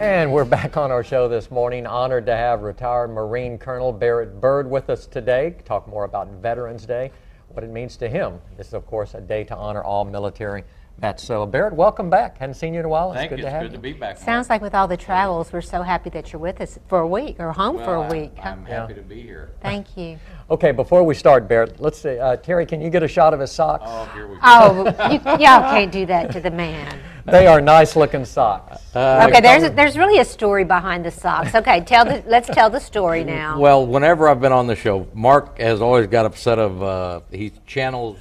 And we're back on our show this morning. Honored to have retired Marine Colonel Barett Byrd with us today. Talk more about Veterans Day, what it means to him. This is, of course, a day to honor all military vets. So, Barett, welcome back. Hadn't seen you in a while. Thank you. To have It's good to be back. Sounds like with all the travels, we're so happy that you're with us for a week or home for a week. I'm happy to be here. Thank you. Okay, before we start, Barett, let's see. Terry, can you get a shot of his socks? Oh, here we go. Oh, y'all can't do that to the man. They are nice-looking socks. Okay, there's really a story behind the socks. Okay, let's tell the story now. Well, whenever I've been on the show, Mark has always got upset of, he channels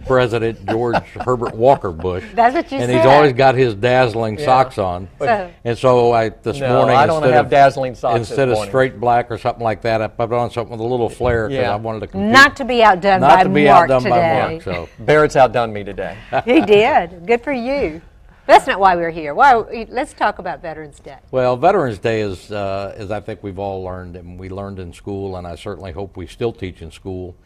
President George Herbert Walker Bush. That's what you and said. He's always got his dazzling socks on. And so this morning, I don't have dazzling socks instead of straight black or something like that, I put on something with a little flare because I wanted to compete. Not to be outdone by Mark today. So. Barrett's outdone me today. He did. Good for you. That's not why we're here. Let's talk about Veterans Day. Well, Veterans Day is I think we've all learned, and we learned in school, and I certainly hope we still teach in school,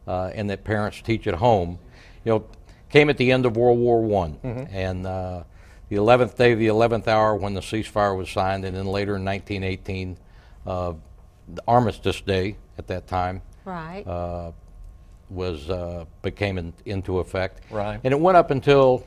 and that parents teach at home. You know, came at the end of World War I, and the 11th day of the 11th hour when the ceasefire was signed, and then later in 1918, the Armistice Day at that time became into effect. Right. And it went up until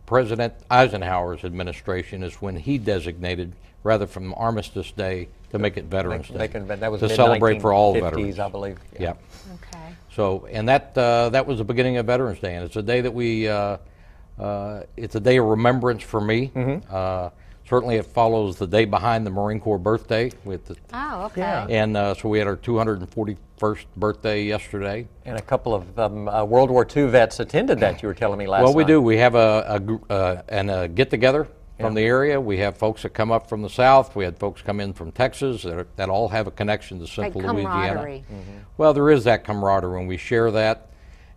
President Eisenhower's administration is when he designated, rather from Armistice Day, to make it Veterans Day. That was to celebrate for all 50s, veterans. I believe. Yeah. Okay. So, and that was the beginning of Veterans Day, and it's a day that it's a day of remembrance for me. Certainly, it follows the day behind the Marine Corps birthday. Oh, okay. Yeah. And so we had our 241st birthday yesterday. And a couple of World War II vets attended that, you were telling me last night. Well, we do. We have a get-together from the area. We have folks that come up from the South. We had folks come in from Texas that all have a connection to Central Louisiana. Well, there is that camaraderie, and we share that.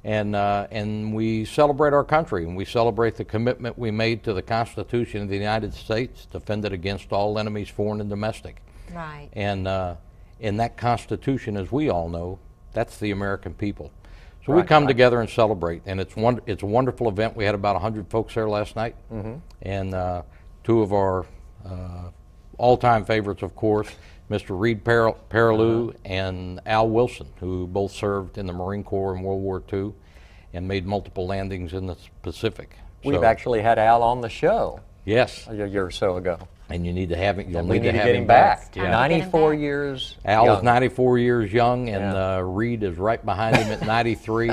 And we celebrate our country, and we celebrate the commitment we made to the Constitution of the United States, defended against all enemies, foreign and domestic. Right. And in that Constitution, as we all know, that's the American people. So we come together and celebrate, and it's a wonderful event. We had about 100 folks there last night, and two of our all-time favorites, of course, Mr. Reed Perilou and Al Wilson, who both served in the Marine Corps in World War II and made multiple landings in the Pacific. We've actually had Al on the show. Yes. A year or so ago. And you need to have it. You'll need to have get him back. Yeah. 94 years Al young. is 94 years young, and Reed is right behind him at 93.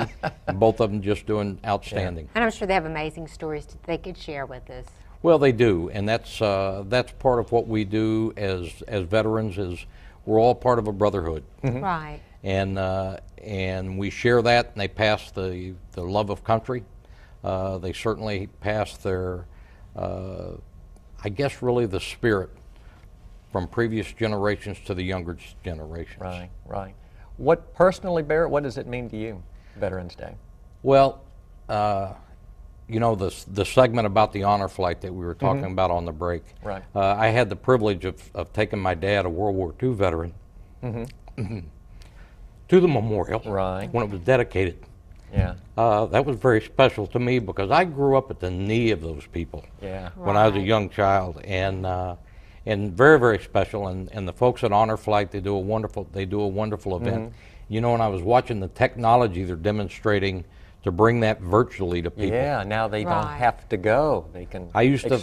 And both of them just doing outstanding. And I'm sure they have amazing stories they could share with us. Well, they do, and that's part of what we do as veterans. Is we're all part of a brotherhood, Right. and we share that. And they pass the love of country. They certainly pass their, I guess, really the spirit from previous generations to the younger generations. Right, right. What personally, Barrett, what does it mean to you, Veterans Day? Well, you know, the segment about the honor flight that we were talking about on the break. Right. I had the privilege of taking my dad, a World War II veteran, to the memorial when it was dedicated. Yeah. That was very special to me because I grew up at the knee of those people when I was a young child, and very, very special. And the folks at Honor Flight, they do a wonderful event. You know, when I was watching the technology they're demonstrating to bring that virtually to people. Yeah, now they don't have to go. They can. I used to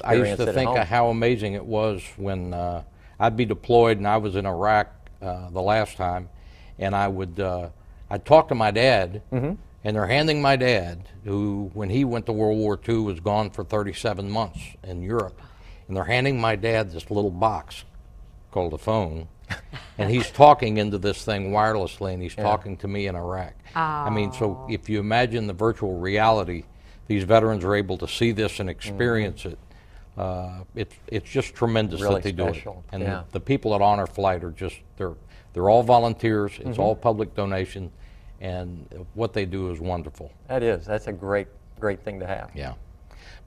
think of how amazing it was when I'd be deployed and I was in Iraq the last time, and I'd talk to my dad, and they're handing my dad, who when he went to World War II was gone for 37 months in Europe, and they're handing my dad this little box called a phone. And he's talking into this thing wirelessly, and he's talking to me in Iraq. I mean, so if you imagine the virtual reality, these veterans are able to see this and experience it. It's just tremendous really that they special. do it. And the people at Honor Flight are just, they're all volunteers. It's all public donation, and what they do is wonderful. That's a great thing to have. Yeah.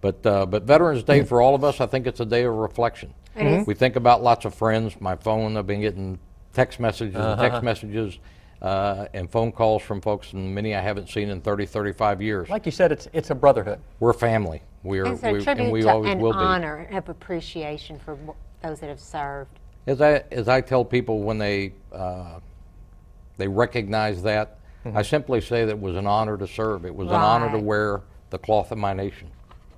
But Veterans Day for all of us, I think it's a day of reflection. It is. We think about lots of friends. My phone, I've been getting text messages and phone calls from folks, and many I haven't seen in 30, 35 years. Like you said, it's a brotherhood. We're family. It's a tribute and we to always an will be. honor of appreciation those that have served? As I tell people when they recognize that, I simply say that it was an honor to serve. It was an honor to Right. wear the cloth of my nation.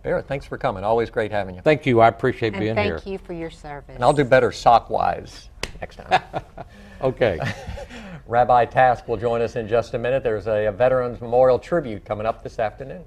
Barrett, thanks for coming. Always great having you. Thank you. I appreciate And being here. thank you for your service. And I'll do better sock-wise next time. Okay. Rabbi Task will join us in just a minute. There's a Veterans Memorial Tribute coming up this afternoon.